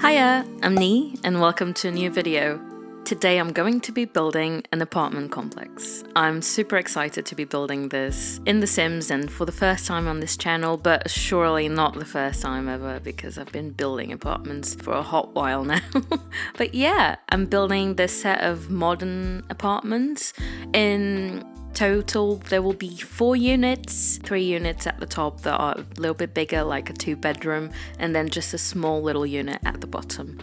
Hiya, I'm Nee and welcome to a new video. Today I'm going to be building an apartment complex. I'm super excited to be building this in The Sims and for the first time on this channel, but surely not the first time ever because I've been building apartments for a hot while now. But yeah, I'm building this set of modern apartments. In total, there will be 4 units, 3 units at the top that are a little bit bigger, like a 2-bedroom, and then just a small little unit at the bottom.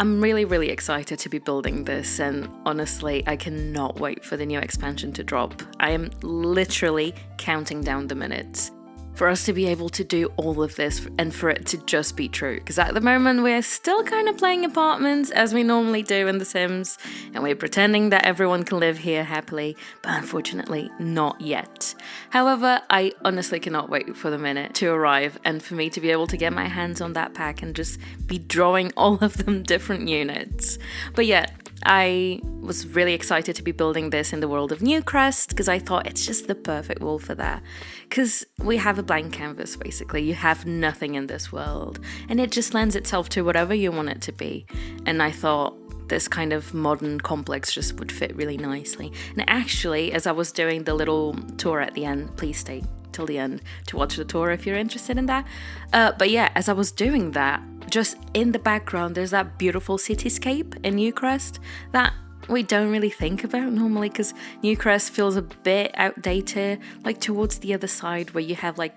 I'm really excited to be building this, and honestly, I cannot wait for the new expansion to drop. I am literally counting down the minutes for us to be able to do all of this and for it to just be true. Because at the moment, we're still kind of playing apartments as we normally do in The Sims, and we're pretending that everyone can live here happily, but unfortunately not yet. However, I honestly cannot wait for the minute to arrive and for me to be able to get my hands on that pack and just be drawing all of them different units. But yeah, I was really excited to be building this in the world of Newcrest because I thought it's just the perfect world for that. Because we have a blank canvas, basically. You have nothing in this world, and it just lends itself to whatever you want it to be. And I thought this kind of modern complex just would fit really nicely. And actually, as I was doing the little tour at the end, please stay till the end to watch the tour if you're interested in that. But yeah, as I was doing that, just in the background, there's that beautiful cityscape in Newcrest that we don't really think about normally because Newcrest feels a bit outdated, like towards the other side where you have like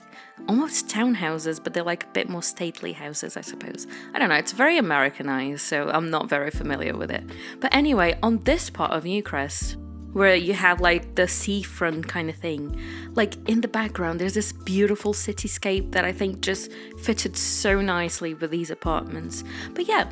almost townhouses, but they're like a bit more stately houses, I suppose. I don't know, it's very Americanized, so I'm not very familiar with it. But anyway, on this part of Newcrest, where you have like the seafront kind of thing, like in the background there's this beautiful cityscape that I think just fitted so nicely with these apartments. But yeah,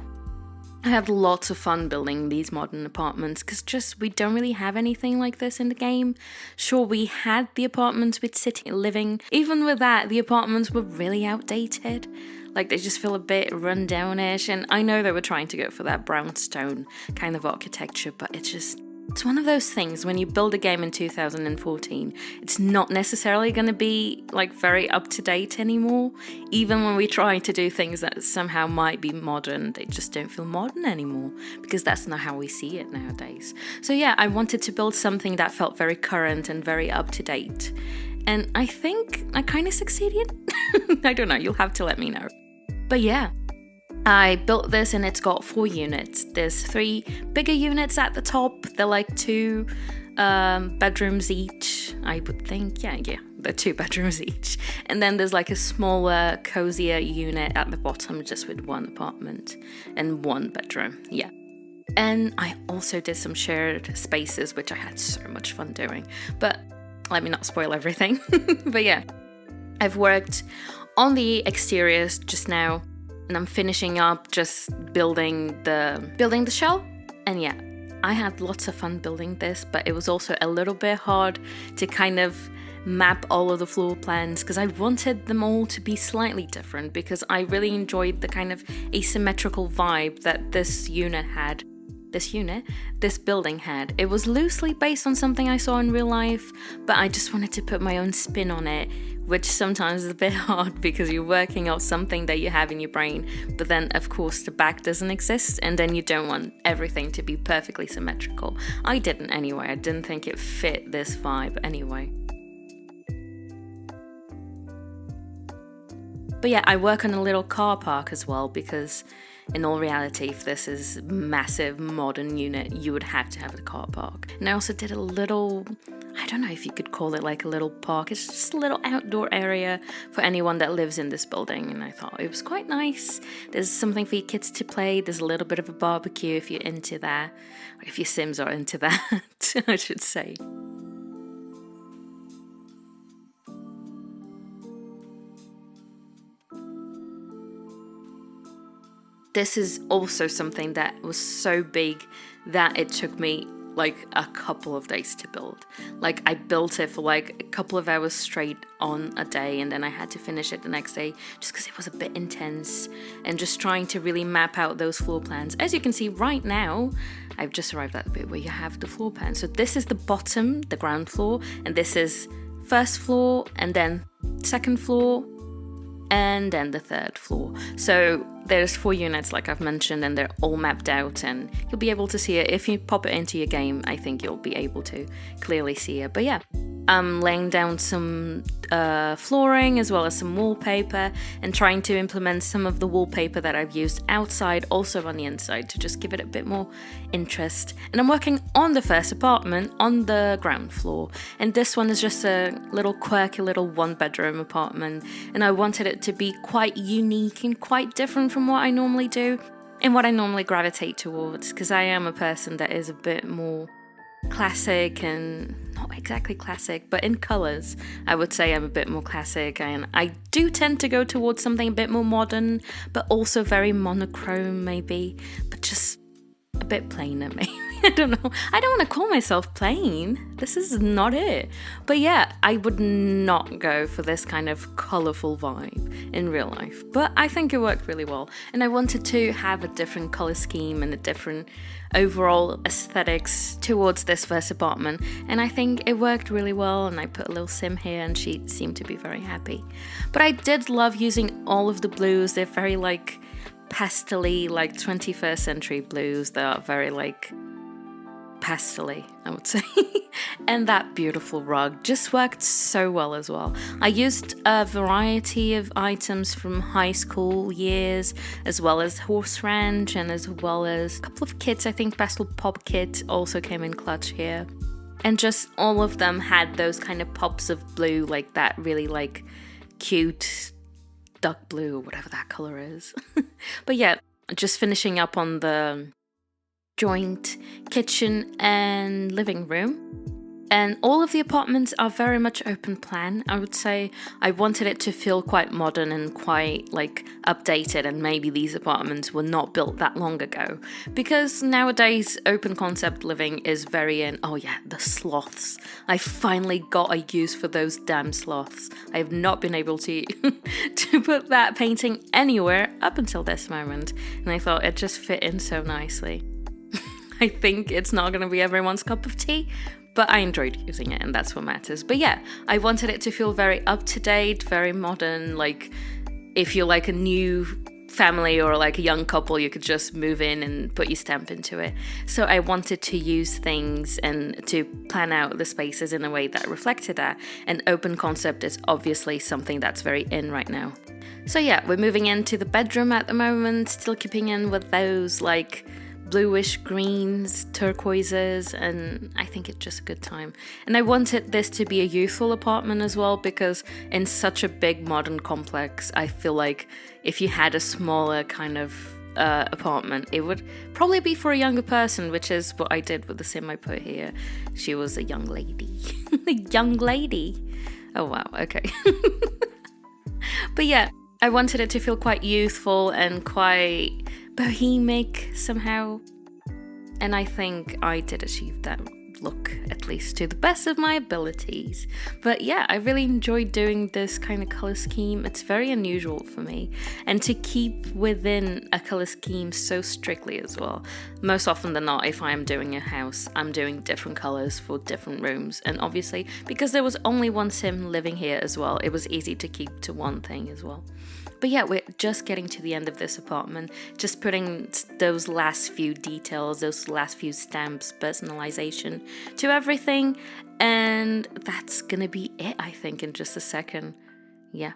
I had lots of fun building these modern apartments because we don't really have anything like this in the game. Sure, we had the apartments with city living. Even with that, the apartments were really outdated. Like they just feel a bit rundownish, and I know they were trying to go for that brownstone kind of architecture, but it's one of those things when you build a game in 2014, it's not necessarily going to be like very up to date anymore. Even when we try to do things that somehow might be modern, they just don't feel modern anymore because that's not how we see it nowadays. So yeah, I wanted to build something that felt very current and very up to date. And I think I kind of succeeded. I don't know, you'll have to let me know. But yeah, I built this and it's got 4 units. There's 3 bigger units at the top. They're like 2 bedrooms each, I would think. Yeah, they're 2 bedrooms each. And then there's like a smaller, cozier unit at the bottom just with 1 apartment and 1 bedroom. Yeah. And I also did some shared spaces, which I had so much fun doing. But let me not spoil everything. But yeah, I've worked on the exteriors just now. And I'm finishing up just building the shell. And yeah, I had lots of fun building this, but it was also a little bit hard to kind of map all of the floor plans because I wanted them all to be slightly different because I really enjoyed the kind of asymmetrical vibe that this building had. It was loosely based on something I saw in real life, but I just wanted to put my own spin on it, which sometimes is a bit hard because you're working out something that you have in your brain, but then of course the back doesn't exist, and then you don't want everything to be perfectly symmetrical. I didn't anyway. I didn't think it fit this vibe anyway. But yeah, I work on a little car park as well because in all reality, if this is a massive modern unit, you would have to have a car park. And I also did a little, I don't know if you could call it like a little park. It's just a little outdoor area for anyone that lives in this building. And I thought it was quite nice. There's something for your kids to play. There's a little bit of a barbecue if you're into that. Or if your Sims are into that, I should say. This is also something that was so big that it took me like a couple of days to build. Like I built it for like a couple of hours straight on a day, and then I had to finish it the next day just because it was a bit intense and just trying to really map out those floor plans. As you can see right now, I've just arrived at the bit where you have the floor plan. So this is the bottom, the ground floor, and this is first floor and then second floor, and then the 3rd floor. So there's 4 units like I've mentioned, and they're all mapped out, and you'll be able to see it. If you pop it into your game, I think you'll be able to clearly see it. But yeah, I'm laying down some flooring as well as some wallpaper, and trying to implement some of the wallpaper that I've used outside also on the inside to just give it a bit more interest. And I'm working on the first apartment on the ground floor, and this one is just a little quirky little 1-bedroom apartment, and I wanted it to be quite unique and quite different from what I normally do and what I normally gravitate towards, because I am a person that is a bit more classic, and not exactly classic, but in colors I would say I'm a bit more classic, and I do tend to go towards something a bit more modern, but also very monochrome maybe, but just a bit plainer maybe. I don't know. I don't want to call myself plain. This is not it. But yeah, I would not go for this kind of colorful vibe in real life. But I think it worked really well. And I wanted to have a different color scheme and a different overall aesthetics towards this first apartment. And I think it worked really well. And I put a little sim here and she seemed to be very happy. But I did love using all of the blues. They're very like pastel-y, like 21st century blues. They are very like pastel-y, I would say. And that beautiful rug just worked so well as well. I used a variety of items from high school years, as well as Horse Ranch, and as well as a couple of kits. I think Pastel Pop Kit also came in clutch here. And just all of them had those kind of pops of blue, like that really like cute duck blue or whatever that color is. But yeah, just finishing up on the joint kitchen and living room. And all of the apartments are very much open plan. I would say I wanted it to feel quite modern and quite like updated, and maybe these apartments were not built that long ago, because nowadays open concept living is very in. Oh yeah, the sloths. I finally got a use for those damn sloths. I have not been able to to put that painting anywhere up until this moment, and I thought it just fit in so nicely. I think it's not going to be everyone's cup of tea, but I enjoyed using it, and that's what matters. But yeah, I wanted it to feel very up-to-date, very modern. Like, if you're like a new family or like a young couple, you could just move in and put your stamp into it. So I wanted to use things and to plan out the spaces in a way that reflected that. And open concept is obviously something that's very in right now. So yeah, we're moving into the bedroom at the moment, still keeping in with those like bluish greens, turquoises, and I think it's just a good time. And I wanted this to be a youthful apartment as well, because in such a big modern complex, I feel like if you had a smaller kind of apartment, it would probably be for a younger person, which is what I did with the sim I put here. She was a young lady. A young lady. Oh wow, okay. But yeah, I wanted it to feel quite youthful and quite bohemic somehow, and I think I did achieve that look, at least to the best of my abilities. But yeah, I really enjoyed doing this kind of color scheme. It's very unusual for me, and to keep within a color scheme so strictly as well. Most often than not, if I am doing a house, I'm doing different colors for different rooms, and obviously because there was only one sim living here as well, it was easy to keep to one thing as well. But yeah, we're just getting to the end of this apartment, just putting those last few details, those last few stamps, personalization to everything, and that's gonna be it, I think, in just a second. Yeah.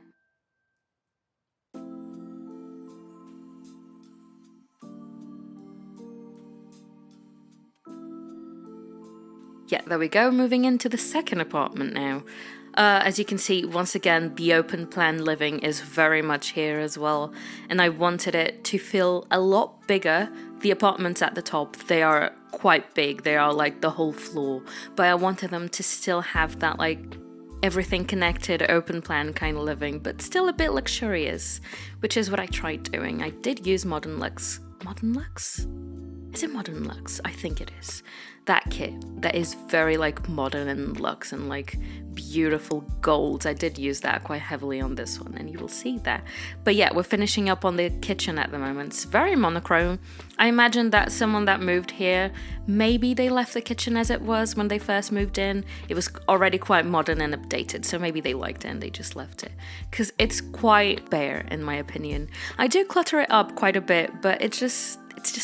Yeah, there we go, moving into the second apartment now. As you can see, once again, the open plan living is very much here as well, and I wanted it to feel a lot bigger. The apartments at the top, they are quite big, they are like the whole floor, but I wanted them to still have that like everything connected open plan kind of living, but still a bit luxurious, which is what I tried doing. I did use Modern Luxe? Is it Modern Luxe? I think it is. That kit that is very like modern and luxe and like beautiful golds. I did use that quite heavily on this one, and you will see that. But yeah, we're finishing up on the kitchen at the moment. It's very monochrome. I imagine that someone that moved here, maybe they left the kitchen as it was when they first moved in. It was already quite modern and updated, so maybe they liked it and they just left it. Because it's quite bare, in my opinion. I do clutter it up quite a bit, but it's just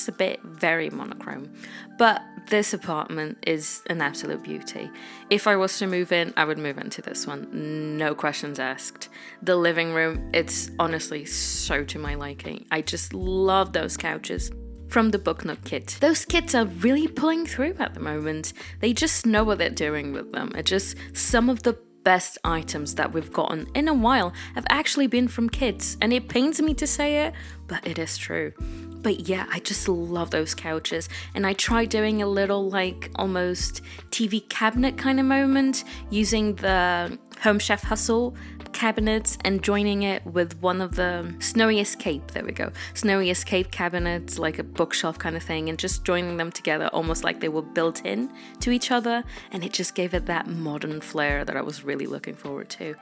a bit very monochrome. But this apartment is an absolute beauty. If I was to move in, I would move into this one. No questions asked. The living room, it's honestly so to my liking. I just love those couches from the Book Nook kit. Those kits are really pulling through at the moment. They just know what they're doing with them. It's just some of the best items that we've gotten in a while have actually been from kits, and it pains me to say it, but it is true. But yeah, I just love those couches, and I tried doing a little like almost TV cabinet kind of moment using the Home Chef Hustle cabinets and joining it with one of the Snowy Escape, there we go, Snowy Escape cabinets, like a bookshelf kind of thing, and just joining them together almost like they were built in to each other, and it just gave it that modern flair that I was really looking forward to.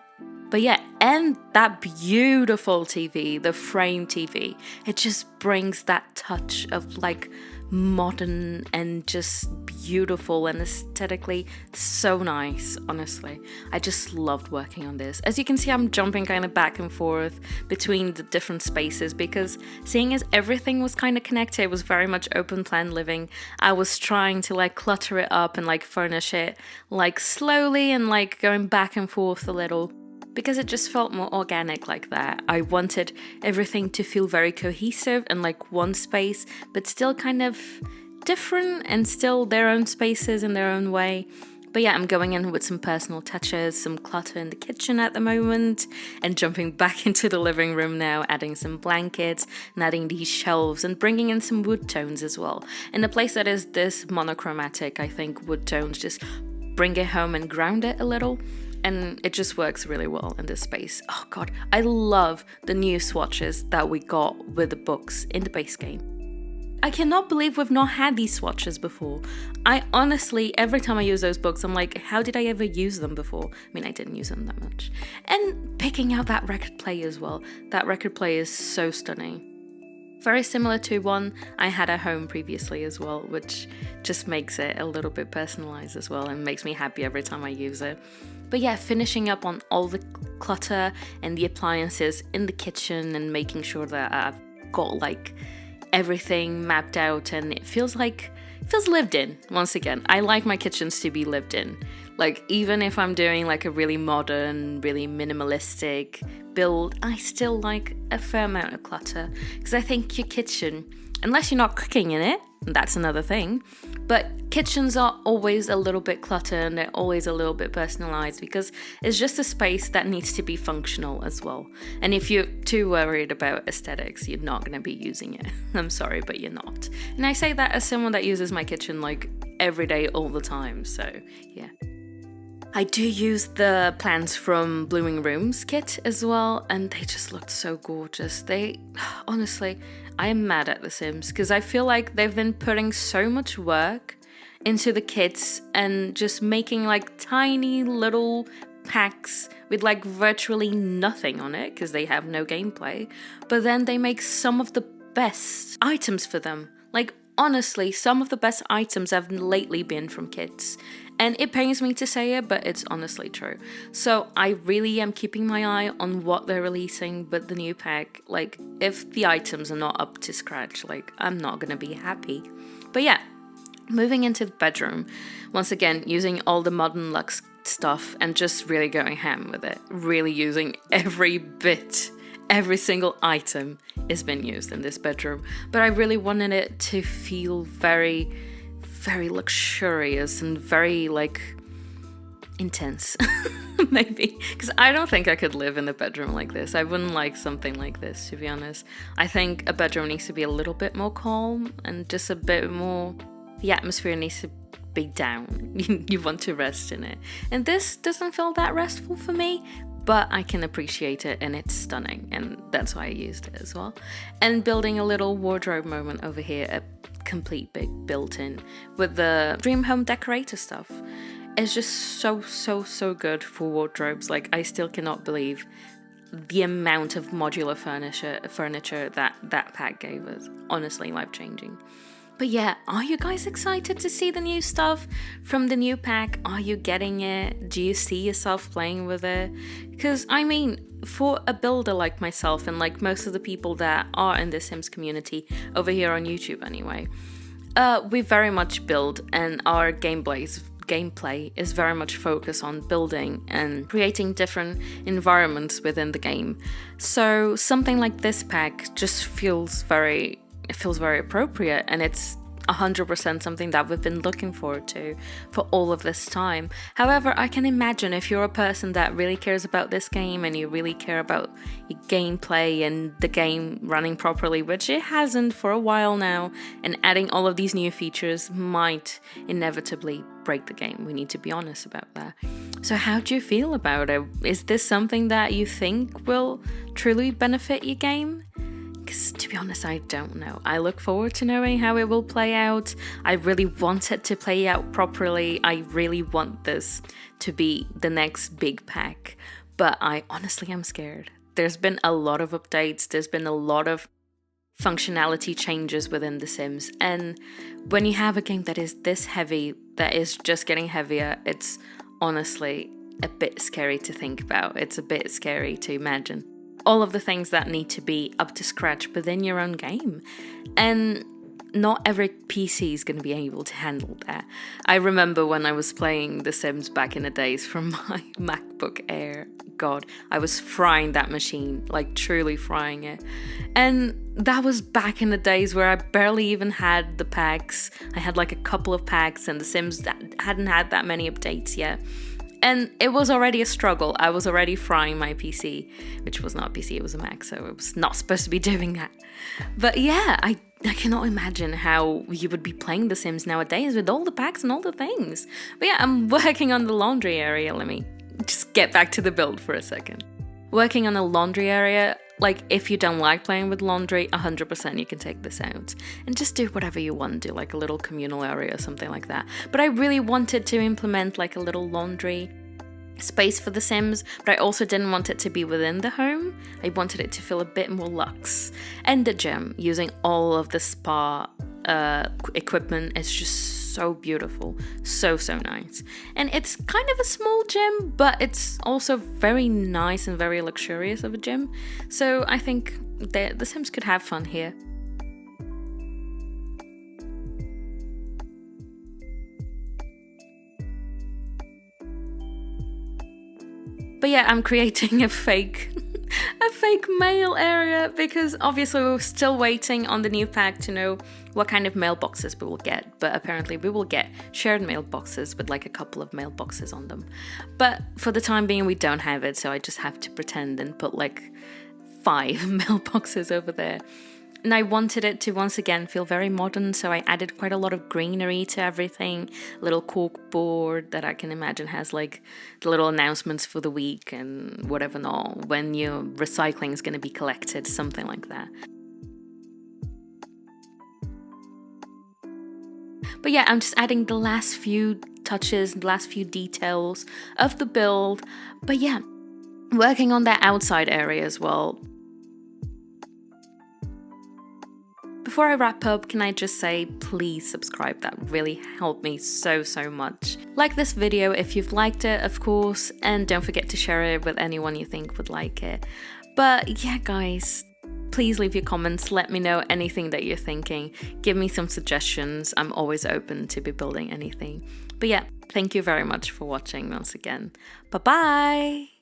But yeah, and that beautiful TV, the frame TV, it just brings that touch of like modern and just beautiful and aesthetically so nice, honestly. I just loved working on this. As you can see, I'm jumping kind of back and forth between the different spaces because seeing as everything was kind of connected, it was very much open plan living. I was trying to like clutter it up and like furnish it like slowly and like going back and forth a little, because it just felt more organic like that. I wanted everything to feel very cohesive and like one space, but still kind of different and still their own spaces in their own way. But yeah, I'm going in with some personal touches, some clutter in the kitchen at the moment, and jumping back into the living room now, adding some blankets and adding these shelves and bringing in some wood tones as well. In a place that is this monochromatic, I think wood tones just bring it home and ground it a little. And it just works really well in this space. Oh god, I love the new swatches that we got with the books in the base game. I cannot believe we've not had these swatches before. I honestly, every time I use those books, I'm like, how did I ever use them before? I mean, I didn't use them that much. And picking out that record player as well. That record player is so stunning. Very similar to one I had at home previously as well, which just makes it a little bit personalized as well and makes me happy every time I use it. But yeah, finishing up on all the clutter and the appliances in the kitchen and making sure that I've got like everything mapped out and it feels lived in. Once again, I like my kitchens to be lived in. Like even if I'm doing like a really modern, really minimalistic build, I still like a fair amount of clutter because I think your kitchen, unless you're not cooking in it, that's another thing, but kitchens are always a little bit cluttered and they're always a little bit personalized because it's just a space that needs to be functional as well. And if you're too worried about aesthetics, you're not going to be using it. I'm sorry, but you're not. And I say that as someone that uses my kitchen like every day, all the time, so yeah. I do use the plants from Blooming Rooms kit as well, and they just looked so gorgeous. Honestly, I am mad at The Sims because I feel like they've been putting so much work into the kits and just making like tiny little packs with like virtually nothing on it because they have no gameplay, but then they make some of the best items for them. Like honestly, some of the best items have lately been from kits. And it pains me to say it, but it's honestly true. So I really am keeping my eye on what they're releasing with the new pack. Like, if the items are not up to scratch, like, I'm not gonna be happy. But yeah, moving into the bedroom. Once again, using all the modern luxe stuff and just really going ham with it. Really using every bit. Every single item has been used in this bedroom. But I really wanted it to feel very luxurious and very like intense maybe, because I don't think I could live in a bedroom like this. I wouldn't like something like this, to be honest. I think a bedroom needs to be a little bit more calm and just a bit more, the atmosphere needs to be down. You want to rest in it, and this doesn't feel that restful for me, but I can appreciate it and it's stunning, and that's why I used it as well. And building a little wardrobe moment over here, a complete big built-in with the dream home decorator stuff. It's just so good for wardrobes. Like, I still cannot believe the amount of modular furniture that pack gave us. Honestly, life-changing. But yeah, are you guys excited to see the new stuff from the new pack? Are you getting it? Do you see yourself playing with it? Because, I mean, for a builder like myself and like most of the people that are in the Sims community over here on YouTube anyway, we very much build, and our gameplay is very much focused on building and creating different environments within the game. So something like this pack just feels very appropriate, and it's 100% something that we've been looking forward to for all of this time. However, I can imagine if you're a person that really cares about this game and you really care about your gameplay and the game running properly, which it hasn't for a while now, and adding all of these new features might inevitably break the game. We need to be honest about that. So how do you feel about it? Is this something that you think will truly benefit your game? Because to be honest, I don't know. I look forward to knowing how it will play out. I really want it to play out properly. I really want this to be the next big pack. But I honestly am scared. There's been a lot of updates. There's been a lot of functionality changes within The Sims. And when you have a game that is this heavy, that is just getting heavier, it's honestly a bit scary to think about. It's a bit scary to imagine all of the things that need to be up to scratch within your own game. And not every PC is going to be able to handle that. I remember when I was playing The Sims back in the days from my MacBook Air. God, I was frying that machine, like truly frying it. And that was back in the days where I barely even had the packs. I had like a couple of packs, and The Sims hadn't had that many updates yet. And it was already a struggle. I was already frying my PC, which was not a PC, it was a Mac, so it was not supposed to be doing that. But yeah, I cannot imagine how you would be playing The Sims nowadays with all the packs and all the things. But yeah, I'm working on the laundry area. Let me just get back to the build for a second. Working on the laundry area, like if you don't like playing with laundry, 100% you can take this out and just do whatever you want to do, like a little communal area or something like that. But I really wanted to implement like a little laundry space for The Sims, but I also didn't want it to be within the home. I wanted it to feel a bit more luxe. And the gym, using all of the spa equipment, is just so beautiful, so nice. And it's kind of a small gym, but it's also very nice and very luxurious of a gym. So I think the Sims could have fun here. But yeah, I'm creating a fake mail area because obviously we're still waiting on the new pack to know what kind of mailboxes we will get. But apparently we will get shared mailboxes with like a couple of mailboxes on them. But for the time being, we don't have it, so I just have to pretend and put like 5 mailboxes over there. And I wanted it to once again feel very modern, so I added quite a lot of greenery to everything. A little cork board that I can imagine has like the little announcements for the week and whatever not, when your recycling is going to be collected, something like that. But yeah, I'm just adding the last few touches, the last few details of the build. But yeah, working on that outside area as well. Before I wrap up, can I just say, please subscribe. That really helped me so much. Like this video if you've liked it, of course, and don't forget to share it with anyone you think would like it. But yeah, guys, please leave your comments. Let me know anything that you're thinking. Give me some suggestions. I'm always open to be building anything. But yeah, thank you very much for watching once again. Bye-bye!